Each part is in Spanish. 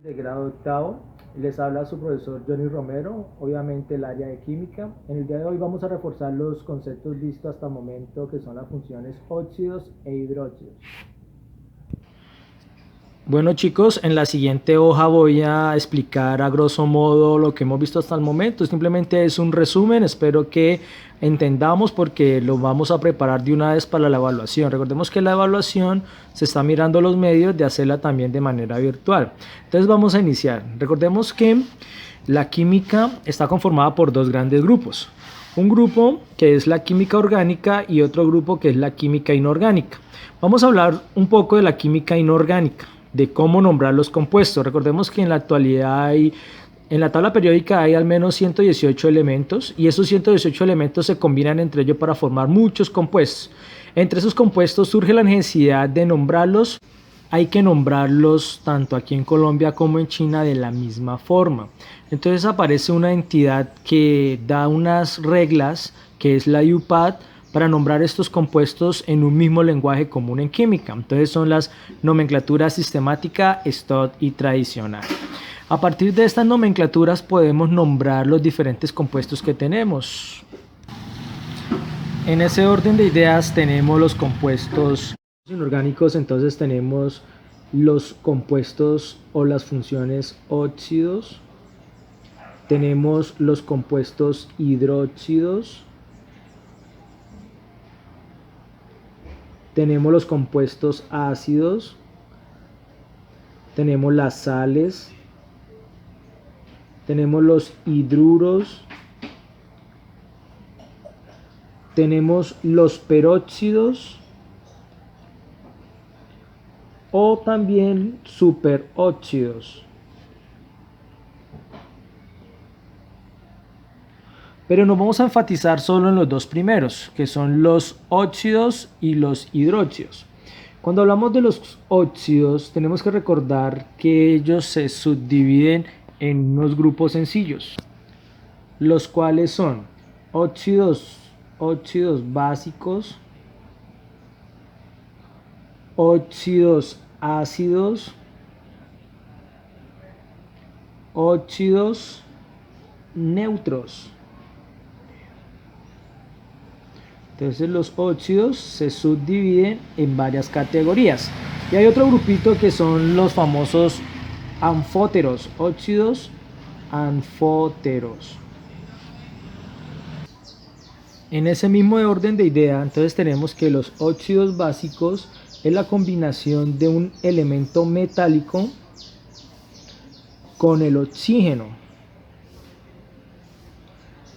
De grado octavo, les habla su profesor Johnny Romero, obviamente el área de química. En el día de hoy vamos a reforzar los conceptos vistos hasta el momento, que son las funciones óxidos e hidróxidos. Bueno chicos, en la siguiente hoja voy a explicar a grosso modo lo que hemos visto hasta el momento. Simplemente es un resumen, espero que entendamos porque lo vamos a preparar de una vez para la evaluación. Recordemos que la evaluación se está mirando los medios de hacerla también de manera virtual. Entonces vamos a iniciar. Recordemos que la química está conformada por dos grandes grupos. Un grupo que es la química orgánica y otro grupo que es la química inorgánica. Vamos a hablar un poco de la química inorgánica, de cómo nombrar los compuestos. Recordemos que en la actualidad en la tabla periódica hay al menos 118 elementos y esos 118 elementos se combinan entre ellos para formar muchos compuestos. Entre esos compuestos surge la necesidad de nombrarlos. Hay que nombrarlos tanto aquí en Colombia como en China de la misma forma. Entonces aparece una entidad que da unas reglas, que es la IUPAD, para nombrar estos compuestos en un mismo lenguaje común en química. Entonces son las nomenclaturas sistemática, STOD y tradicional. A partir de estas nomenclaturas podemos nombrar los diferentes compuestos que tenemos. En ese orden de ideas tenemos los compuestos inorgánicos, entonces tenemos los compuestos o las funciones óxidos, tenemos los compuestos hidróxidos, tenemos los compuestos ácidos, tenemos las sales, tenemos los hidruros, tenemos los peróxidos o también superóxidos. Pero nos vamos a enfatizar solo en los dos primeros, que son los óxidos y los hidróxidos. Cuando hablamos de los óxidos, tenemos que recordar que ellos se subdividen en unos grupos sencillos, los cuales son óxidos básicos, óxidos ácidos, óxidos neutros. Entonces los óxidos se subdividen en varias categorías. Y hay otro grupito que son los famosos anfóteros, óxidos anfóteros. En ese mismo orden de idea, entonces tenemos que los óxidos básicos es la combinación de un elemento metálico con el oxígeno.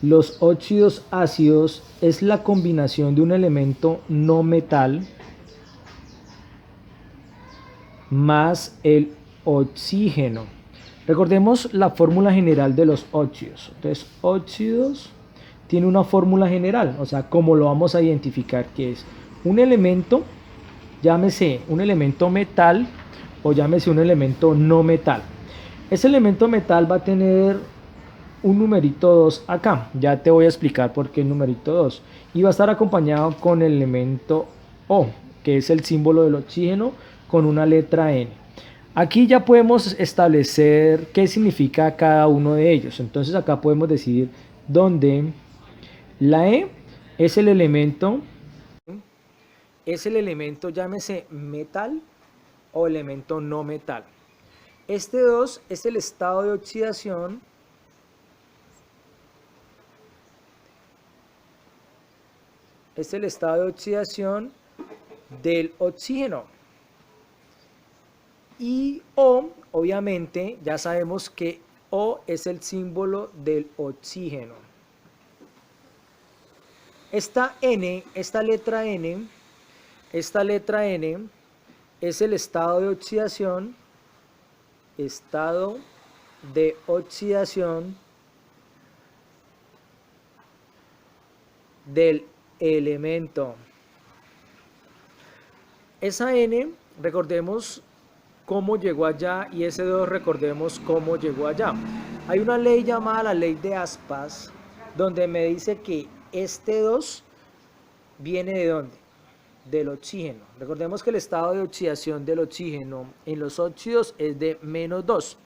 Los óxidos ácidos es la combinación de un elemento no metal más el oxígeno. Recordemos la fórmula general de los óxidos. Entonces, óxidos tiene una fórmula general, o sea, cómo lo vamos a identificar, que es un elemento, llámese un elemento metal o llámese un elemento no metal. Ese elemento metal va a tener un numerito 2 acá, ya te voy a explicar por qué el numerito 2, y va a estar acompañado con el elemento O, que es el símbolo del oxígeno con una letra N. Aquí ya podemos establecer qué significa cada uno de ellos. Entonces acá podemos decir donde la E es el elemento llámese metal o elemento no metal. Este 2 es el estado de oxidación del oxígeno. Y O, obviamente, ya sabemos que O es el símbolo del oxígeno. Esta letra N es el estado de oxidación del elemento. Esa N, recordemos cómo llegó allá, y ese 2 recordemos cómo llegó allá. Hay una ley llamada la ley de aspas, donde me dice que este 2 viene ¿de dónde? Del oxígeno. Recordemos que el estado de oxidación del oxígeno en los óxidos es de -2.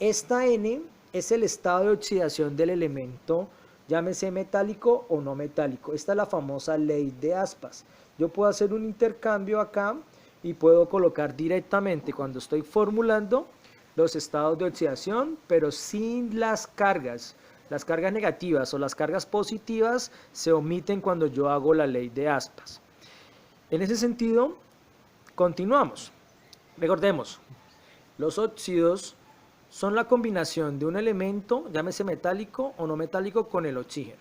Esta N es el estado de oxidación del elemento, llámese metálico o no metálico. Esta es la famosa ley de aspas. Yo puedo hacer un intercambio acá y puedo colocar directamente cuando estoy formulando los estados de oxidación, pero sin las cargas. Las cargas negativas o las cargas positivas se omiten cuando yo hago la ley de aspas. En ese sentido, continuamos. Recordemos, los óxidos son la combinación de un elemento, llámese metálico o no metálico, con el oxígeno.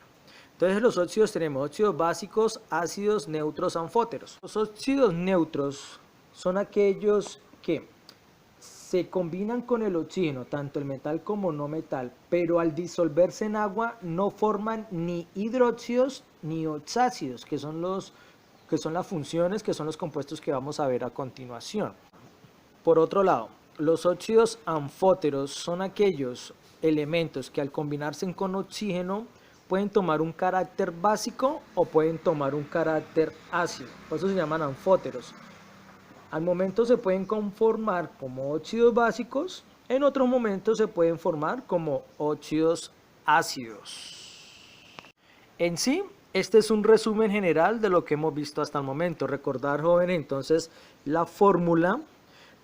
Entonces los óxidos tenemos óxidos básicos, ácidos, neutros, anfóteros. Los óxidos neutros son aquellos que se combinan con el oxígeno, tanto el metal como no metal, pero al disolverse en agua no forman ni hidróxidos ni oxácidos, que son las funciones, que son los compuestos que vamos a ver a continuación. Por otro lado, los óxidos anfóteros son aquellos elementos que al combinarse con oxígeno pueden tomar un carácter básico o pueden tomar un carácter ácido, por eso se llaman anfóteros. Al momento se pueden conformar como óxidos básicos, en otros momentos se pueden formar como óxidos ácidos. En sí, este es un resumen general de lo que hemos visto hasta el momento. Recordar, jóvenes, entonces la fórmula,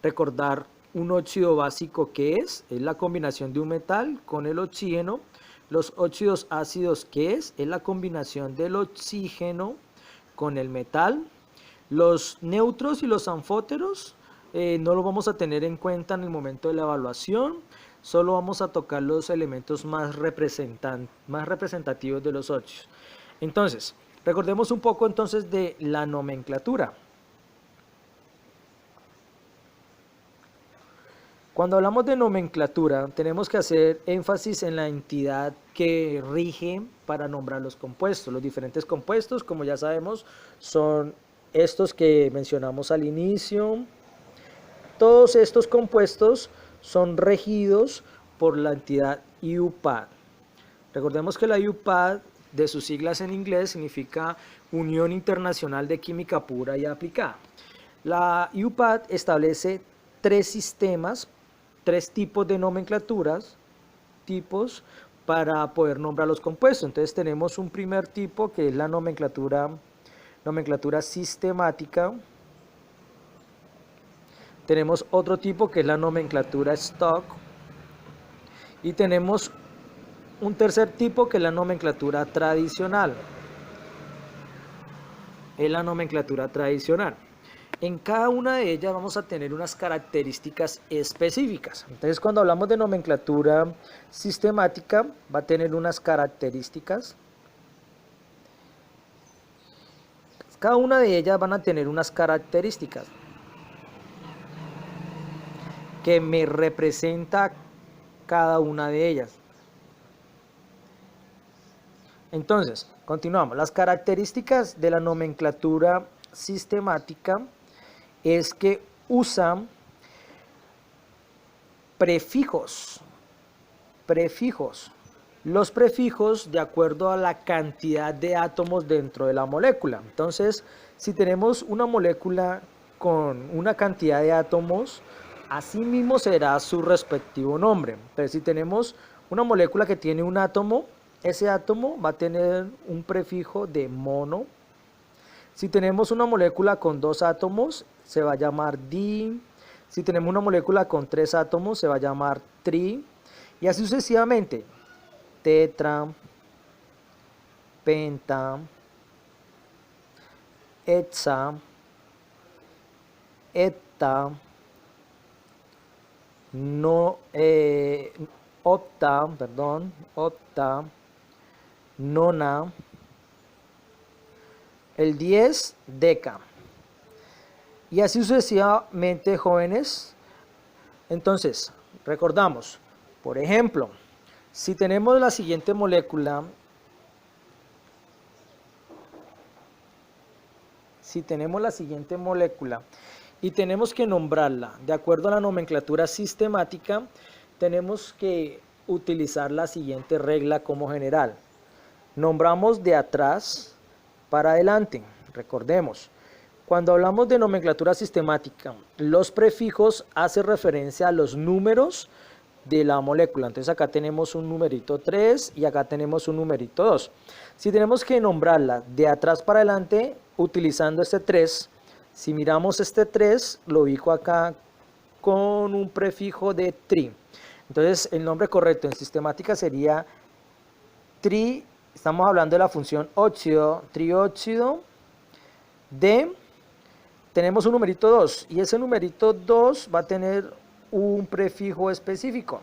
recordar un óxido básico que es la combinación de un metal con el oxígeno. Los óxidos ácidos que es la combinación del oxígeno con el metal. Los neutros y los anfóteros no los vamos a tener en cuenta en el momento de la evaluación, solo vamos a tocar los elementos más representativos de los óxidos. Entonces, recordemos un poco entonces de la nomenclatura. Cuando hablamos de nomenclatura, tenemos que hacer énfasis en la entidad que rige para nombrar los compuestos. Los diferentes compuestos, como ya sabemos, son estos que mencionamos al inicio. Todos estos compuestos son regidos por la entidad UPAD. Recordemos que la UPAD, de sus siglas en inglés, significa Unión Internacional de Química Pura y Aplicada. La UPAD establece tres sistemas, tres tipos de nomenclaturas, para poder nombrar los compuestos. Entonces tenemos un primer tipo que es la nomenclatura sistemática. Tenemos otro tipo que es la nomenclatura stock. Y tenemos un tercer tipo que es la nomenclatura tradicional. En cada una de ellas vamos a tener unas características específicas. Entonces, cuando hablamos de nomenclatura sistemática, va a tener unas características. Cada una de ellas van a tener unas características que me representa cada una de ellas. Entonces, continuamos. Las características de la nomenclatura sistemática es que usan prefijos. Los prefijos de acuerdo a la cantidad de átomos dentro de la molécula. Entonces, si tenemos una molécula con una cantidad de átomos, así mismo será su respectivo nombre. Pero si tenemos una molécula que tiene un átomo, ese átomo va a tener un prefijo de mono. Si tenemos una molécula con dos átomos, se va a llamar di. Si tenemos una molécula con tres átomos, se va a llamar tri. Y así sucesivamente. Tetra, penta, hexa, hepta, octa, nona, el 10, deca. Y así sucesivamente, jóvenes. Entonces, recordamos, por ejemplo, si tenemos la siguiente molécula, y tenemos que nombrarla de acuerdo a la nomenclatura sistemática, tenemos que utilizar la siguiente regla como general. Nombramos de atrás para adelante. Recordemos, cuando hablamos de nomenclatura sistemática, los prefijos hacen referencia a los números de la molécula. Entonces acá tenemos un numerito 3 y acá tenemos un numerito 2. Si tenemos que nombrarla de atrás para adelante utilizando este 3, si miramos este 3, lo ubico acá con un prefijo de tri. Entonces el nombre correcto en sistemática sería tri, estamos hablando de la función óxido, trióxido de, tenemos un numerito 2 y ese numerito 2 va a tener un prefijo específico,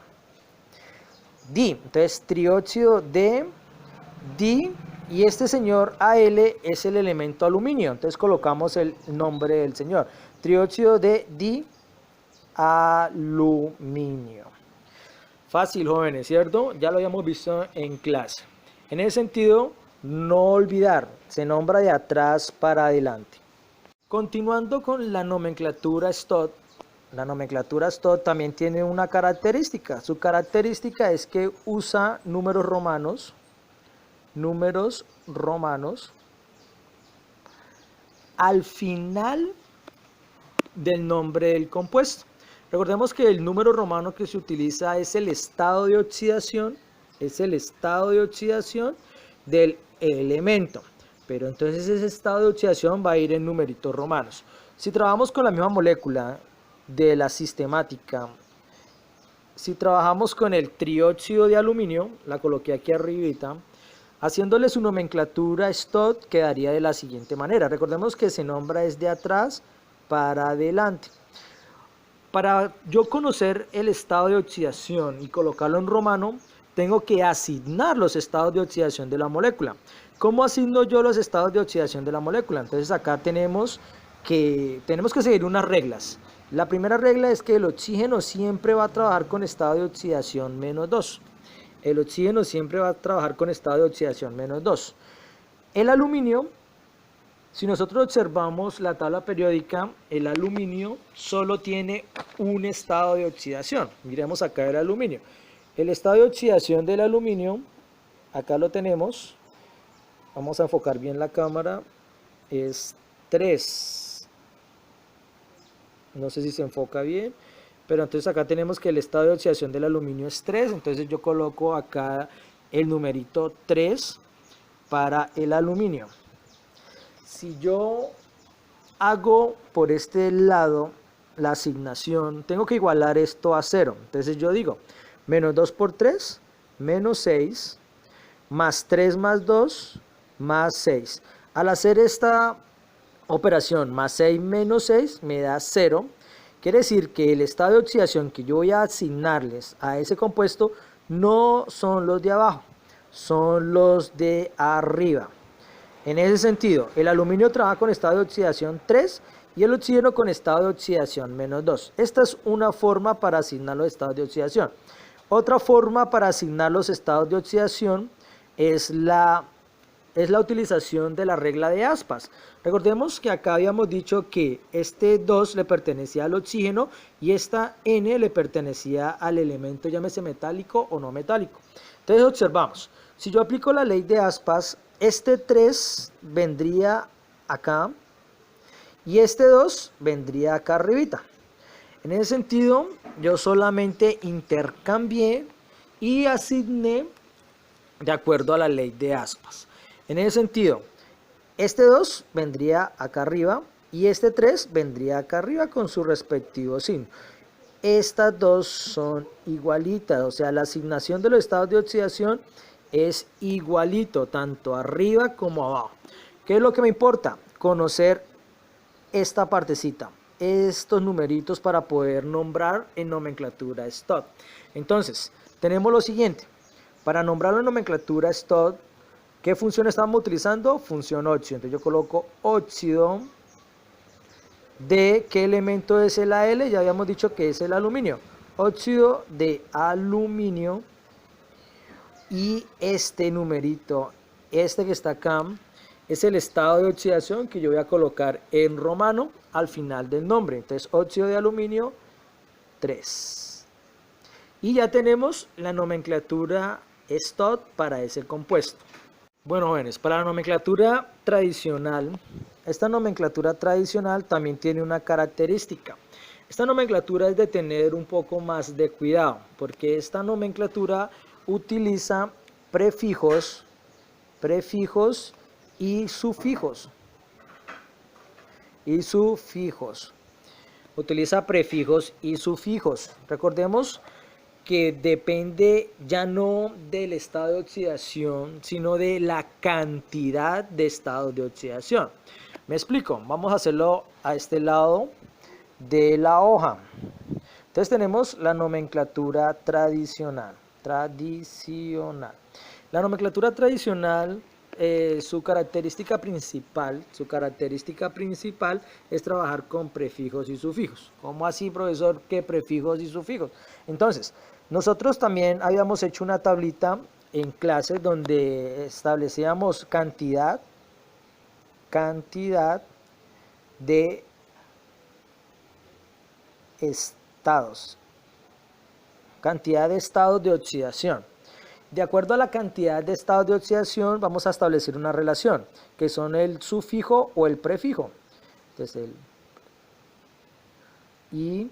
di. Entonces trióxido de di, y este señor Al es el elemento aluminio. Entonces colocamos el nombre del señor, trióxido de di aluminio. Fácil, jóvenes, ¿cierto? Ya lo habíamos visto en clase. En ese sentido, no olvidar, se nombra de atrás para adelante. Continuando con la nomenclatura STOT, la nomenclatura STOT también tiene una característica. Su característica es que usa números romanos al final del nombre del compuesto. Recordemos que el número romano que se utiliza es el estado de oxidación, del elemento. Pero entonces ese estado de oxidación va a ir en numeritos romanos. Si trabajamos con la misma molécula de la sistemática, si trabajamos con el trióxido de aluminio, la coloqué aquí arribita, haciéndole su nomenclatura STOT quedaría de la siguiente manera. Recordemos que se nombra es de atrás para adelante. Para yo conocer el estado de oxidación y colocarlo en romano, tengo que asignar los estados de oxidación de la molécula. ¿Cómo asigno yo los estados de oxidación de la molécula? Entonces acá tenemos que seguir unas reglas. La primera regla es que el oxígeno siempre va a trabajar con estado de oxidación -2. El oxígeno siempre va a trabajar con estado de oxidación -2. El aluminio, si nosotros observamos la tabla periódica, el aluminio solo tiene un estado de oxidación. Miremos acá el aluminio. El estado de oxidación del aluminio, acá lo tenemos. Vamos a enfocar bien la cámara. Es 3. No sé si se enfoca bien. Pero entonces acá tenemos que el estado de oxidación del aluminio es 3. Entonces yo coloco acá el numerito 3 para el aluminio. Si yo hago por este lado la asignación, tengo que igualar esto a 0. Entonces yo digo, -2 por 3, -6, más 3 más 2, más 6. Al hacer esta operación, más 6 menos 6, me da 0. Quiere decir que el estado de oxidación que yo voy a asignarles a ese compuesto no son los de abajo, son los de arriba. En ese sentido, el aluminio trabaja con estado de oxidación 3 y el oxígeno con estado de oxidación -2. Esta es una forma para asignar los estados de oxidación. Otra forma para asignar los estados de oxidación es la utilización de la regla de aspas. Recordemos que acá habíamos dicho que este 2 le pertenecía al oxígeno y esta N le pertenecía al elemento, llámese metálico o no metálico. Entonces observamos, si yo aplico la ley de aspas, este 3 vendría acá y este 2 vendría acá arribita. En ese sentido, yo solamente intercambié y asigné de acuerdo a la ley de aspas. En ese sentido, este 2 vendría acá arriba y este 3 vendría acá arriba con su respectivo signo. Estas dos son igualitas, o sea, la asignación de los estados de oxidación es igualito, tanto arriba como abajo. ¿Qué es lo que me importa? Conocer esta partecita, estos numeritos para poder nombrar en nomenclatura STOT. Entonces, tenemos lo siguiente. Para nombrar la nomenclatura STOT, ¿qué función estamos utilizando? Función óxido. Entonces yo coloco óxido de, ¿qué elemento es el Al? Ya habíamos dicho que es el aluminio. Óxido de aluminio. Y este numerito, este que está acá, es el estado de oxidación que yo voy a colocar en romano al final del nombre. Entonces, óxido de aluminio 3. Y ya tenemos la nomenclatura STOT para ese compuesto. Bueno, jóvenes, para la nomenclatura tradicional, esta nomenclatura tradicional también tiene una característica. Esta nomenclatura es de tener un poco más de cuidado, porque esta nomenclatura utiliza prefijos y sufijos. Utiliza prefijos y sufijos. Recordemos que depende ya no del estado de oxidación, sino de la cantidad de estados de oxidación. Me explico, vamos a hacerlo a este lado de la hoja. Entonces tenemos la nomenclatura tradicional. La nomenclatura tradicional, su característica principal es trabajar con prefijos y sufijos. ¿Cómo así, profesor? ¿Qué prefijos y sufijos? Entonces, nosotros también habíamos hecho una tablita en clase donde establecíamos cantidad de estados, de oxidación. De acuerdo a la cantidad de estados de oxidación vamos a establecer una relación, que son el sufijo o el prefijo. Entonces y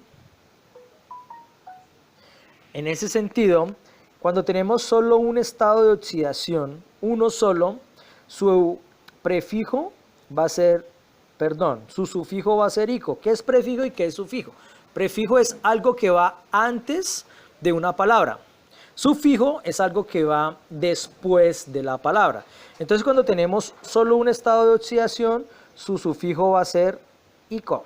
en ese sentido, cuando tenemos solo un estado de oxidación, uno solo, su prefijo va a ser, su sufijo va a ser ico. ¿Qué es prefijo y qué es sufijo? Prefijo es algo que va antes de una palabra. Sufijo es algo que va después de la palabra. Entonces, cuando tenemos solo un estado de oxidación, su sufijo va a ser ico.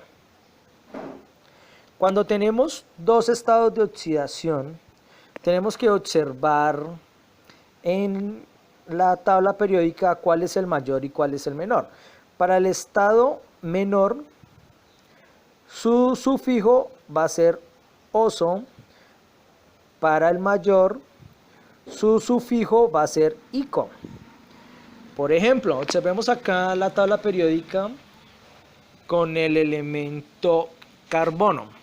Cuando tenemos dos estados de oxidación, tenemos que observar en la tabla periódica cuál es el mayor y cuál es el menor. Para el estado menor, su sufijo va a ser oso. Para el mayor, su sufijo va a ser ico. Por ejemplo, observemos acá la tabla periódica con el elemento carbono.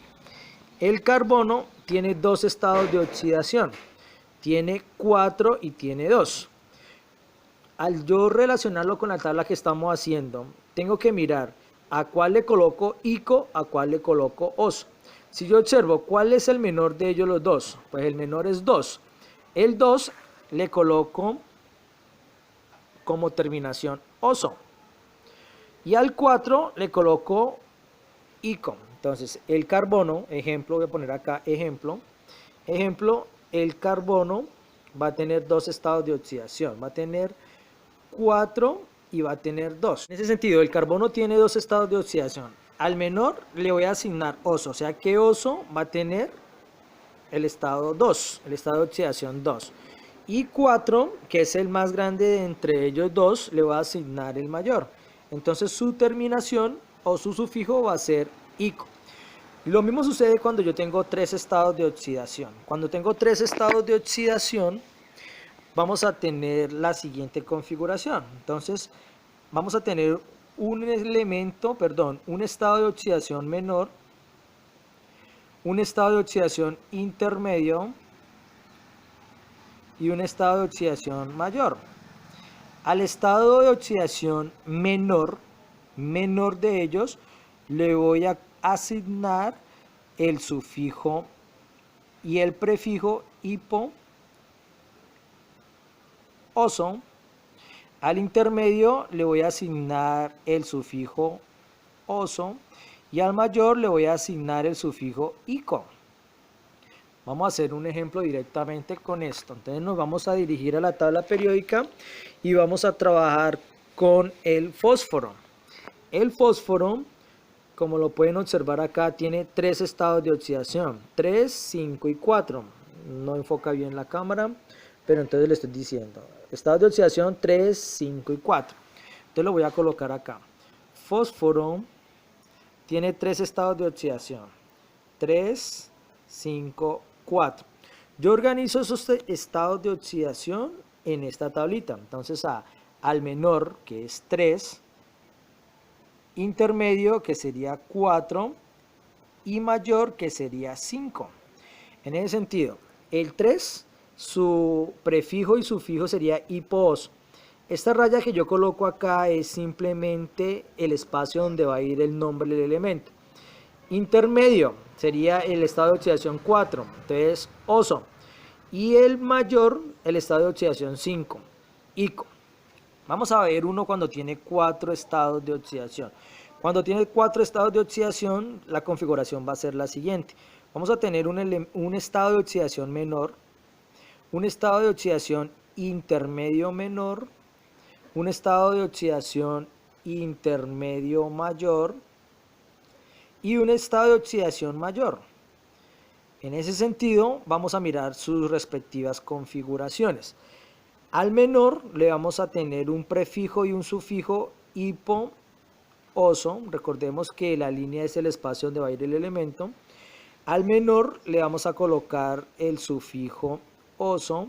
El carbono tiene dos estados de oxidación, tiene 4 y tiene 2. Al yo relacionarlo con la tabla que estamos haciendo, tengo que mirar a cuál le coloco ico, a cuál le coloco oso. Si yo observo cuál es el menor de ellos los dos, pues el menor es 2. El 2 le coloco como terminación oso. Y al 4 le coloco ico. Entonces el carbono, ejemplo, voy a poner acá ejemplo, el carbono va a tener dos estados de oxidación, va a tener 4 y va a tener 2. En ese sentido, el carbono tiene dos estados de oxidación. Al menor le voy a asignar oso, o sea que oso va a tener el estado 2, el estado de oxidación 2. Y 4, que es el más grande de entre ellos dos, le voy a asignar el mayor. Entonces su terminación o su sufijo va a ser ico. Lo mismo sucede cuando yo tengo 3 estados de oxidación. Cuando tengo 3 estados de oxidación, vamos a tener la siguiente configuración. Entonces, vamos a tener un estado de oxidación menor, un estado de oxidación intermedio y un estado de oxidación mayor. Al estado de oxidación menor de ellos, le voy a asignar el sufijo y el prefijo hipo, oso. Al intermedio le voy a asignar el sufijo oso y al mayor le voy a asignar el sufijo ico. Vamos a hacer un ejemplo directamente con esto. Entonces nos vamos a dirigir a la tabla periódica y vamos a trabajar con el fósforo. El fósforo, como lo pueden observar acá, tiene 3 estados de oxidación, 3, 5 y 4. No enfoca bien la cámara, pero entonces le estoy diciendo, estados de oxidación 3, 5 y 4. Entonces lo voy a colocar acá. Fósforo tiene 3 estados de oxidación, 3, 5, 4. Yo organizo esos estados de oxidación en esta tablita. Entonces al menor, que es 3, intermedio, que sería 4, y mayor, que sería 5. En ese sentido, el 3, su prefijo y sufijo sería hipo-oso. Esta raya que yo coloco acá es simplemente el espacio donde va a ir el nombre del elemento. Intermedio sería el estado de oxidación 4, entonces oso. Y el mayor, el estado de oxidación 5, ico. Vamos a ver uno cuando tiene 4 estados de oxidación. Cuando tiene 4 estados de oxidación, la configuración va a ser la siguiente. Vamos a tener un estado de oxidación menor, un estado de oxidación intermedio menor, un estado de oxidación intermedio mayor y un estado de oxidación mayor. En ese sentido, vamos a mirar sus respectivas configuraciones. Al menor le vamos a tener un prefijo y un sufijo hipo oso. Recordemos que la línea es el espacio donde va a ir el elemento. Al menor le vamos a colocar el sufijo oso.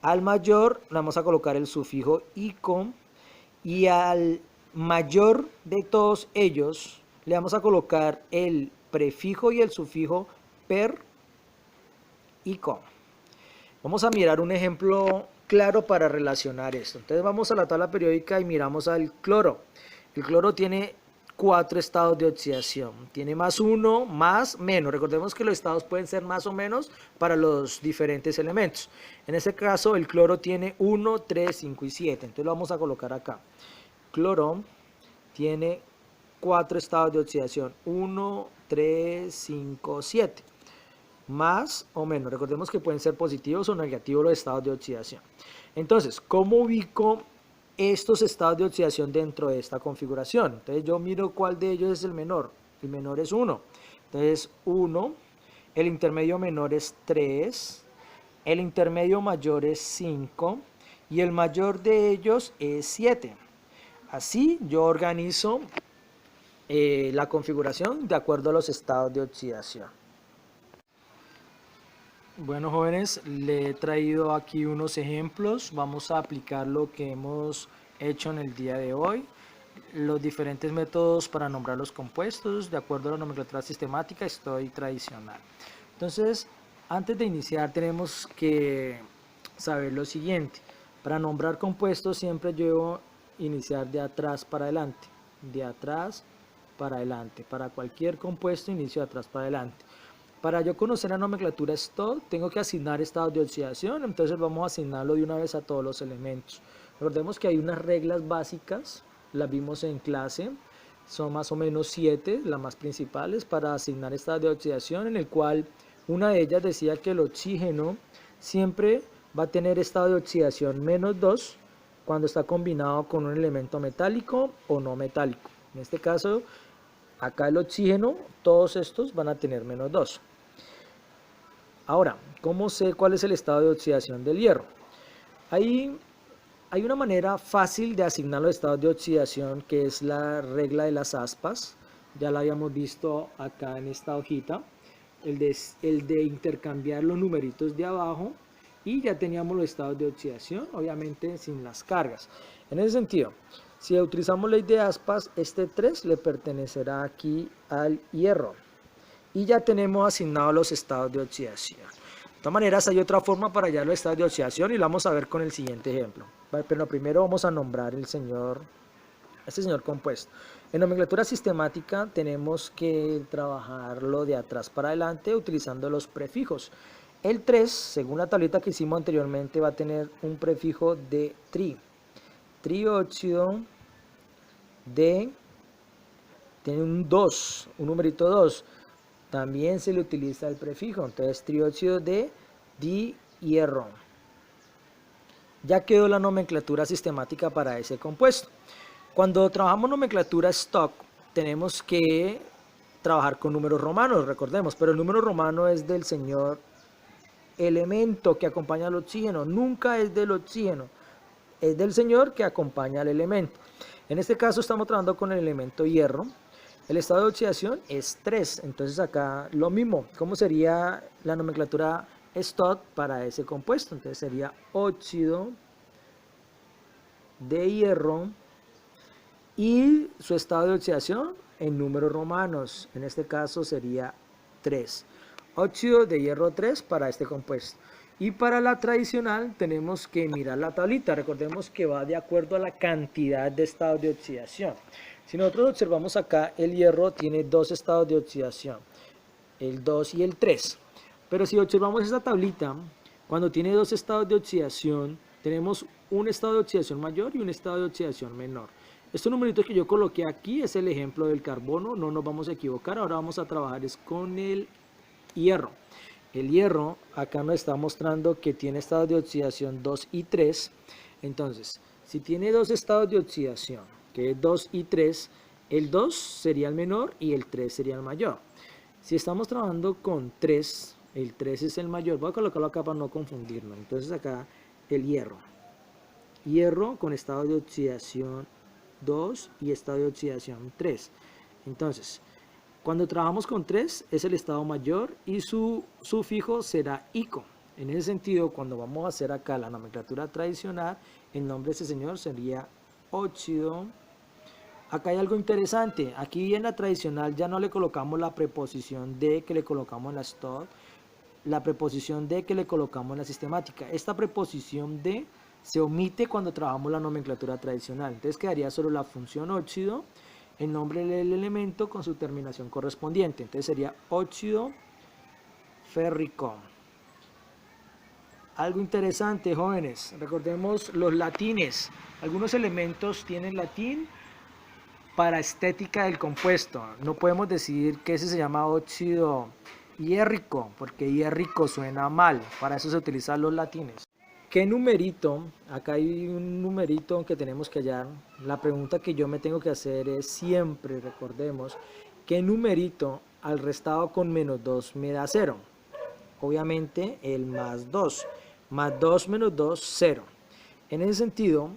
Al mayor le vamos a colocar el sufijo ico. Y al mayor de todos ellos le vamos a colocar el prefijo y el sufijo per ico. Vamos a mirar un ejemplo claro para relacionar esto. Entonces vamos a la tabla periódica y miramos al cloro. El cloro tiene 4 estados de oxidación. Tiene más 1, más, menos. Recordemos que los estados pueden ser más o menos para los diferentes elementos. En este caso el cloro tiene 1, 3, 5 y 7. Entonces lo vamos a colocar acá. Cloro tiene 4 estados de oxidación. 1, 3, 5, 7. Más o menos. Recordemos que pueden ser positivos o negativos los estados de oxidación. Entonces, ¿cómo ubico estos estados de oxidación dentro de esta configuración? Entonces yo miro cuál de ellos es el menor. El menor es 1. Entonces 1. El intermedio menor es 3. El intermedio mayor es 5. Y el mayor de ellos es 7. Así yo organizo la configuración de acuerdo a los estados de oxidación. Bueno, jóvenes, le he traído aquí unos ejemplos. Vamos a aplicar lo que hemos hecho en el día de hoy. Los diferentes métodos para nombrar los compuestos de acuerdo a la nomenclatura sistemática y tradicional. Entonces, antes de iniciar tenemos que saber lo siguiente. Para nombrar compuestos siempre yo debo iniciar de atrás para adelante. De atrás para adelante. Para cualquier compuesto inicio de atrás para adelante. Para yo conocer la nomenclatura STOD, tengo que asignar estados de oxidación, entonces vamos a asignarlo de una vez a todos los elementos. Recordemos que hay unas reglas básicas, las vimos en clase, son más o menos 7, las más principales, para asignar estados de oxidación, en el cual una de ellas decía que el oxígeno siempre va a tener estado de oxidación menos 2 cuando está combinado con un elemento metálico o no metálico. En este caso, acá el oxígeno, todos estos van a tener menos 2. Ahora, ¿cómo sé cuál es el estado de oxidación del hierro? Hay una manera fácil de asignar los estados de oxidación, que es la regla de las aspas. Ya la habíamos visto acá en esta hojita. El de intercambiar los numeritos de abajo. Y ya teníamos los estados de oxidación, obviamente sin las cargas. En ese sentido, si utilizamos ley de aspas, este 3 le pertenecerá aquí al hierro. Y ya tenemos asignados los estados de oxidación. De todas maneras, hay otra forma para hallar los estados de oxidación y lo vamos a ver con el siguiente ejemplo. Pero primero vamos a nombrar este señor compuesto. En nomenclatura sistemática tenemos que trabajarlo de atrás para adelante utilizando los prefijos. El 3, según la tablita que hicimos anteriormente, va a tener un prefijo de trióxido de, tiene un 2, un numerito 2. También se le utiliza el prefijo, entonces trióxido de dihierro. Ya quedó la nomenclatura sistemática para ese compuesto. Cuando trabajamos nomenclatura stock, tenemos que trabajar con números romanos, recordemos, pero el número romano es del señor elemento que acompaña al oxígeno, nunca es del oxígeno, es del señor que acompaña al elemento. En este caso estamos trabajando con el elemento hierro. El estado de oxidación es 3, entonces acá lo mismo. ¿Cómo sería la nomenclatura STOD para ese compuesto? Entonces sería óxido de hierro y su estado de oxidación en números romanos. En este caso sería 3. Óxido de hierro 3 para este compuesto. Y para la tradicional tenemos que mirar la tablita. Recordemos que va de acuerdo a la cantidad de estados de oxidación. Si nosotros observamos acá, el hierro tiene dos estados de oxidación, el 2 y el 3. Pero si observamos esta tablita, cuando tiene dos estados de oxidación, tenemos un estado de oxidación mayor y un estado de oxidación menor. Estos numeritos que yo coloqué aquí es el ejemplo del carbono, no nos vamos a equivocar. Ahora vamos a trabajar es con el hierro. El hierro acá nos está mostrando que tiene estados de oxidación 2 y 3. Entonces, si tiene dos estados de oxidación, que es 2 y 3, el 2 sería el menor y el 3 sería el mayor. Si estamos trabajando con 3, el 3 es el mayor. Voy a colocarlo acá para no confundirnos. Entonces acá el hierro. Hierro con estado de oxidación 2 y estado de oxidación 3. Entonces, cuando trabajamos con 3 es el estado mayor y su sufijo será ico. En ese sentido, cuando vamos a hacer acá la nomenclatura tradicional, el nombre de ese señor sería óxido. Acá hay algo interesante. Aquí en la tradicional ya no le colocamos la preposición de que le colocamos en la STOD, la preposición de que le colocamos en la sistemática. Esta preposición de se omite cuando trabajamos la nomenclatura tradicional. Entonces quedaría solo la función óxido, el nombre del elemento con su terminación correspondiente. Entonces sería óxido férrico. Algo interesante, jóvenes, recordemos los latines. Algunos elementos tienen latín para estética del compuesto. No podemos decir que ese se llama óxido hiérrico, porque hiérrico suena mal. Para eso se utilizan los latines. ¿Qué numerito? Acá hay un numerito que tenemos que hallar. La pregunta que yo me tengo que hacer es siempre, recordemos, ¿qué numerito al restado con menos 2 me da 0? Obviamente el más 2. Más 2 menos 2, 0. En ese sentido,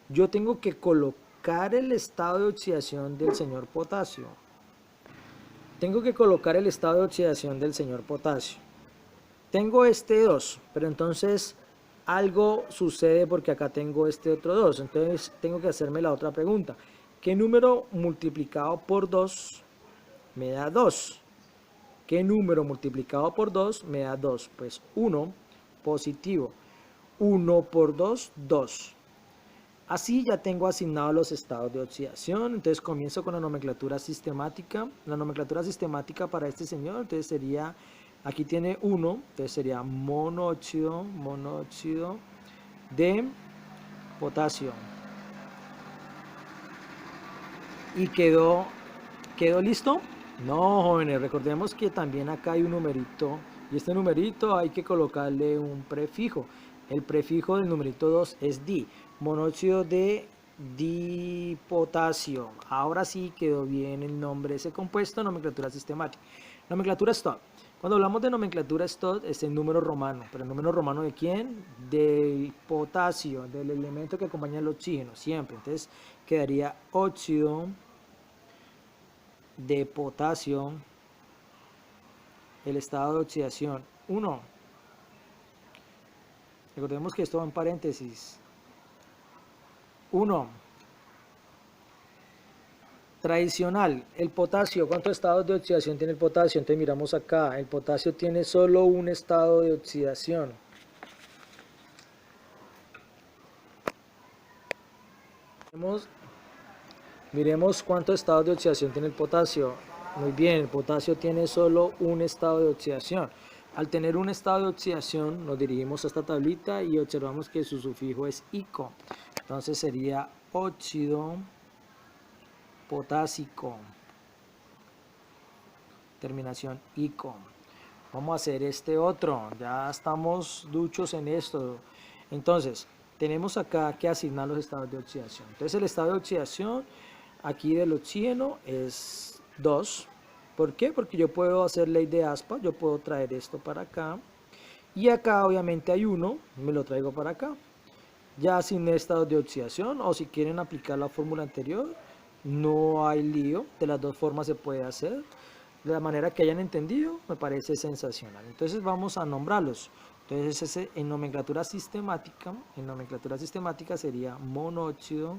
yo tengo que colocar el estado de oxidación del señor potasio. Tengo que colocar el estado de oxidación del señor potasio. Tengo este 2, pero entonces algo sucede porque acá tengo este otro 2. Entonces tengo que hacerme la otra pregunta. ¿Qué número multiplicado por 2 me da 2? ¿Qué número multiplicado por 2 me da 2? Pues 1 positivo. 1 por 2, 2. Así ya tengo asignados los estados de oxidación. Entonces comienzo con la nomenclatura sistemática. La nomenclatura sistemática para este señor, entonces sería, aquí tiene 1, entonces sería monóxido de potasio. ¿Y quedó listo? No, jóvenes, recordemos que también acá hay un numerito. Y este numerito hay que colocarle un prefijo. El prefijo del numerito 2 es di. Monóxido de dipotasio. Ahora sí quedó bien el nombre de ese compuesto, nomenclatura sistemática. Nomenclatura STOD. Cuando hablamos de nomenclatura STOD es el número romano. ¿Pero el número romano de quién? Del potasio, del elemento que acompaña el oxígeno, siempre. Entonces quedaría óxido de potasio, el estado de oxidación 1. Recordemos que esto va en paréntesis. 1. Tradicional, el potasio, ¿cuántos estados de oxidación tiene el potasio? Entonces miramos acá, el potasio tiene solo un estado de oxidación. Miremos cuántos estados de oxidación tiene el potasio. Muy bien, el potasio tiene solo un estado de oxidación. Al tener un estado de oxidación, nos dirigimos a esta tablita y observamos que su sufijo es ico. Entonces sería óxido potásico. Terminación ico. Vamos a hacer este otro. Ya estamos duchos en esto. Entonces, tenemos acá que asignar los estados de oxidación. Entonces, el estado de oxidación aquí del oxígeno es 2. ¿Por qué? Porque yo puedo hacer ley de aspa, yo puedo traer esto para acá. Y acá obviamente hay 1, me lo traigo para acá. Ya asigné estados de oxidación, o si quieren aplicar la fórmula anterior, no hay lío, de las dos formas se puede hacer. De la manera que hayan entendido, me parece sensacional. Entonces vamos a nombrarlos. Entonces en nomenclatura sistemática sería monóxido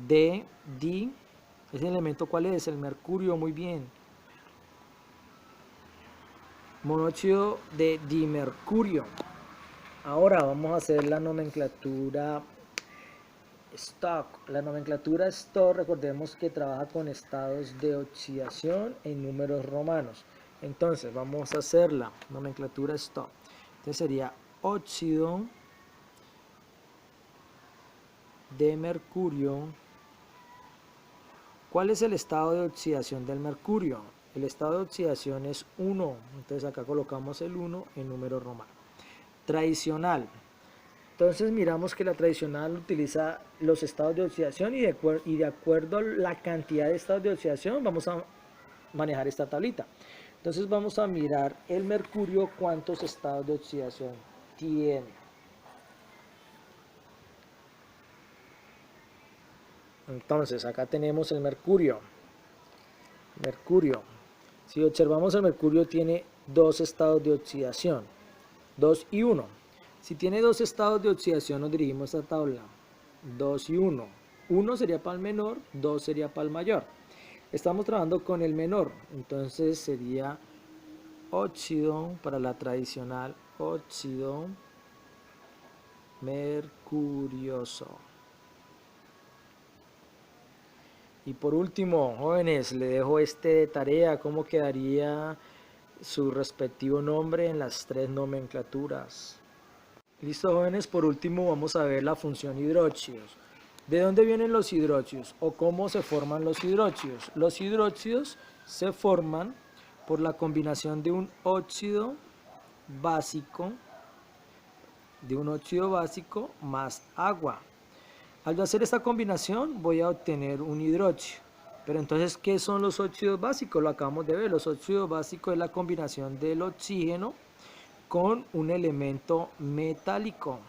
de di. ¿Ese elemento cuál es? El mercurio, muy bien. Monóxido de dimercurio. Ahora vamos a hacer la nomenclatura stock. La nomenclatura stock, recordemos que trabaja con estados de oxidación en números romanos. Entonces vamos a hacer la nomenclatura stock. Entonces sería óxido de mercurio. ¿Cuál es el estado de oxidación del mercurio? El estado de oxidación es 1. Entonces acá colocamos el 1 en número romano. Tradicional. Entonces miramos que la tradicional utiliza los estados de oxidación y de acuerdo a la cantidad de estados de oxidación vamos a manejar esta tablita. Entonces vamos a mirar el mercurio cuántos estados de oxidación tiene. Entonces acá tenemos el mercurio. Si observamos, el mercurio tiene dos estados de oxidación, 2 y 1. Si tiene dos estados de oxidación, nos dirigimos a esta tabla, 2 y 1. 1 sería para el menor, 2 sería para el mayor. Estamos trabajando con el menor, entonces sería óxido, para la tradicional, óxido mercurioso. Y por último, jóvenes, le dejo de tarea, cómo quedaría su respectivo nombre en las tres nomenclaturas. Listo, jóvenes, por último vamos a ver la función hidróxidos. ¿De dónde vienen los hidróxidos o cómo se forman los hidróxidos? Los hidróxidos se forman por la combinación de un óxido básico, más agua. Al hacer esta combinación voy a obtener un hidróxido. Pero entonces, ¿qué son los óxidos básicos? Lo acabamos de ver. Los óxidos básicos es la combinación del oxígeno con un elemento metálico.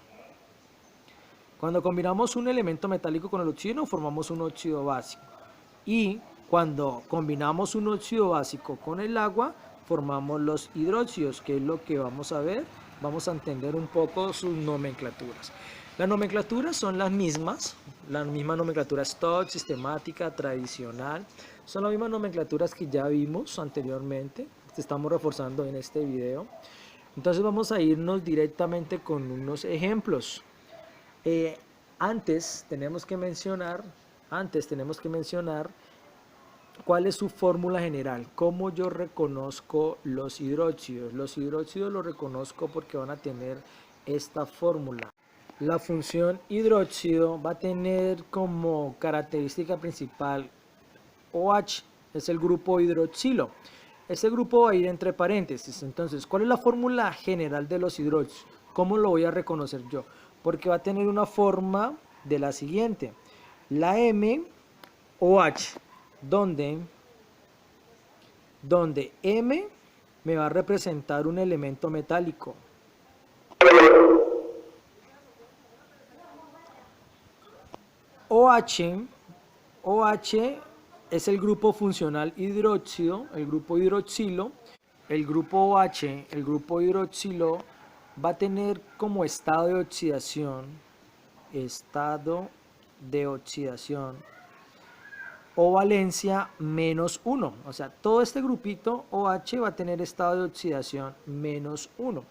Cuando combinamos un elemento metálico con el oxígeno, formamos un óxido básico. Y cuando combinamos un óxido básico con el agua, formamos los hidróxidos, que es lo que vamos a ver. Vamos a entender un poco sus nomenclaturas. Las nomenclaturas son las mismas, la misma nomenclatura stock, sistemática, tradicional. Son las mismas nomenclaturas que ya vimos anteriormente, que estamos reforzando en este video. Entonces vamos a irnos directamente con unos ejemplos. Antes tenemos que mencionar cuál es su fórmula general, cómo yo reconozco los hidróxidos. Los hidróxidos los reconozco porque van a tener esta fórmula. La función hidróxido va a tener como característica principal OH, es el grupo hidroxilo. Este grupo va a ir entre paréntesis. Entonces, ¿cuál es la fórmula general de los hidróxidos? ¿Cómo lo voy a reconocer yo? Porque va a tener una forma de la siguiente. La MOH, donde M me va a representar un elemento metálico. OH es el grupo funcional hidróxido, el grupo hidroxilo. El grupo OH, el grupo hidroxilo, va a tener como estado de oxidación o valencia -1. O sea, todo este grupito OH va a tener estado de oxidación -1.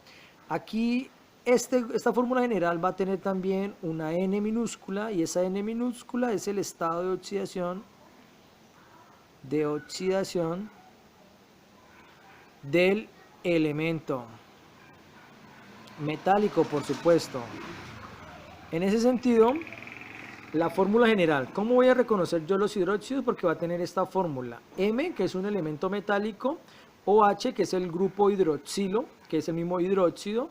Aquí esta fórmula general va a tener también una N minúscula, y esa N minúscula es el estado de oxidación del elemento metálico, por supuesto. En ese sentido, la fórmula general, ¿cómo voy a reconocer yo los hidróxidos? Porque va a tener esta fórmula: M, que es un elemento metálico, OH, que es el grupo hidroxilo, que es el mismo hidróxido,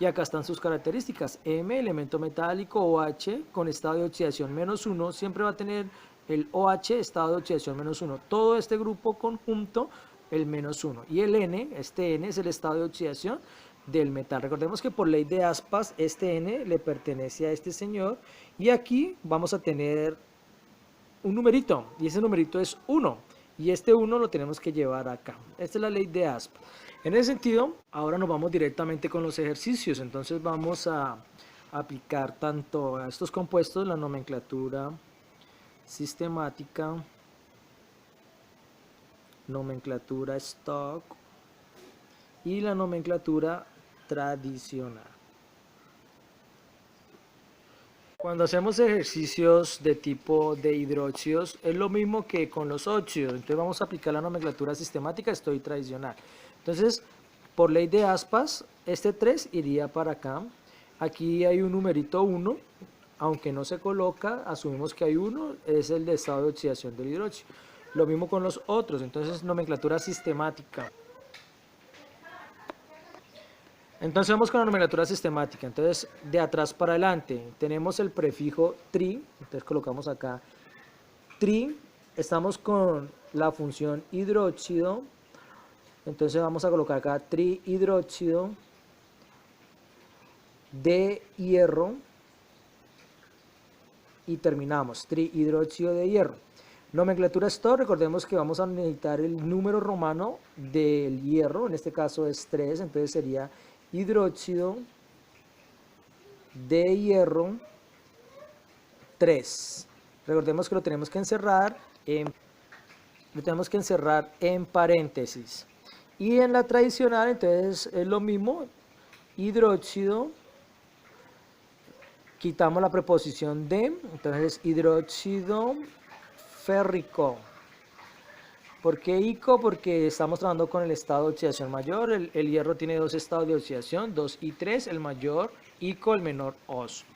y acá están sus características. M, elemento metálico, OH, con estado de oxidación -1, siempre va a tener el OH, estado de oxidación -1. Todo este grupo conjunto, el -1. Y el N, este N es el estado de oxidación del metal. Recordemos que por ley de Aspas, este N le pertenece a este señor, y aquí vamos a tener un numerito, y ese numerito es 1, y este 1 lo tenemos que llevar acá. Esta es la ley de Aspas. En ese sentido, ahora nos vamos directamente con los ejercicios. Entonces vamos a aplicar tanto a estos compuestos la nomenclatura sistemática, nomenclatura stock y la nomenclatura tradicional. Cuando hacemos ejercicios de tipo de hidróxidos, es lo mismo que con los óxidos. Entonces vamos a aplicar la nomenclatura sistemática estoy tradicional. Entonces, por ley de aspas, este 3 iría para acá. Aquí hay un numerito 1, aunque no se coloca, asumimos que hay 1, es el de estado de oxidación del hidróxido. Lo mismo con los otros, entonces nomenclatura sistemática. Entonces vamos con la nomenclatura sistemática. Entonces de atrás para adelante tenemos el prefijo tri, entonces colocamos acá tri, estamos con la función hidróxido, entonces vamos a colocar acá trihidróxido de hierro y terminamos trihidróxido de hierro. Nomenclatura stop, recordemos que vamos a necesitar el número romano del hierro, en este caso es 3, entonces sería hidróxido de hierro 3. Recordemos que lo tenemos que encerrar en paréntesis. Y en la tradicional, entonces es lo mismo, hidróxido, quitamos la preposición de, entonces hidróxido férrico. ¿Por qué ICO? Porque estamos trabajando con el estado de oxidación mayor. El hierro tiene dos estados de oxidación, 2 y 3, el mayor ICO, el menor OS.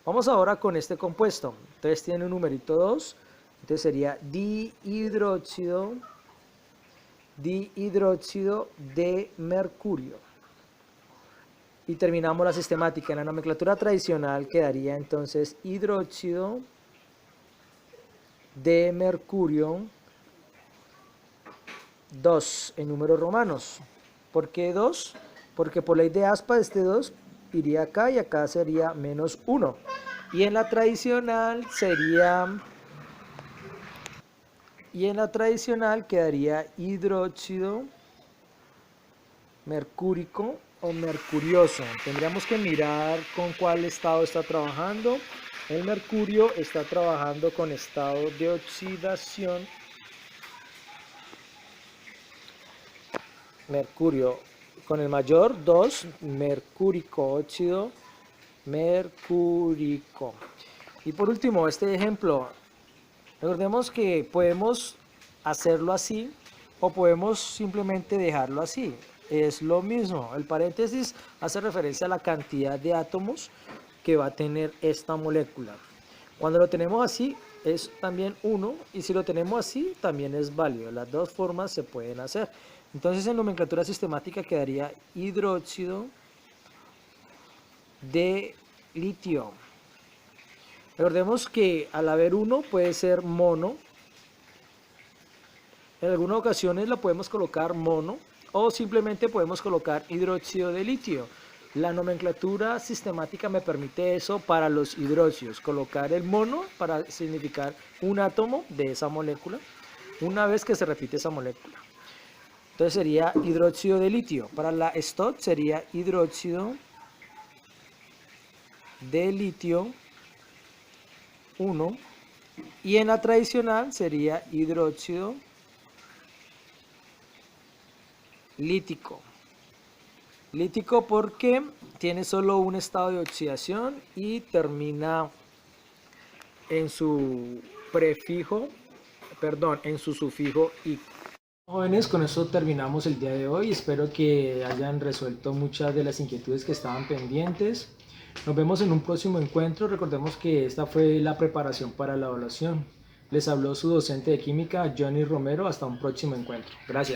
Vamos ahora con este compuesto. Entonces tiene un numerito 2, entonces sería dihidróxido de mercurio. Y terminamos la sistemática. En la nomenclatura tradicional quedaría entonces hidróxido de mercurio 2 en números romanos. ¿Por qué 2? Porque por ley de aspa este 2 iría acá y acá sería menos 1. Y en la tradicional quedaría hidróxido mercúrico o mercurioso. Tendríamos que mirar con cuál estado está trabajando. El mercurio está trabajando con estado de oxidación. Mercurio con el mayor 2, mercúrico, óxido mercúrico. Y por último, este ejemplo, recordemos que podemos hacerlo así o podemos simplemente dejarlo así. Es lo mismo, el paréntesis hace referencia a la cantidad de átomos que va a tener esta molécula. Cuando lo tenemos así es también 1 y si lo tenemos así también es válido. Las dos formas se pueden hacer. Entonces en nomenclatura sistemática quedaría hidróxido de litio. Recordemos que al haber 1 puede ser mono. En algunas ocasiones lo podemos colocar mono o simplemente podemos colocar hidróxido de litio. La nomenclatura sistemática me permite eso para los hidróxidos, colocar el mono para significar un átomo de esa molécula una vez que se repite esa molécula. Entonces sería hidróxido de litio. Para la STOT sería hidróxido de litio 1 y en la tradicional sería hidróxido lítico. Lítico porque tiene solo un estado de oxidación y termina en su en su sufijo ico. Jóvenes, con eso terminamos el día de hoy. Espero que hayan resuelto muchas de las inquietudes que estaban pendientes. Nos vemos en un próximo encuentro. Recordemos que esta fue la preparación para la evaluación. Les habló su docente de química, Johnny Romero. Hasta un próximo encuentro. Gracias.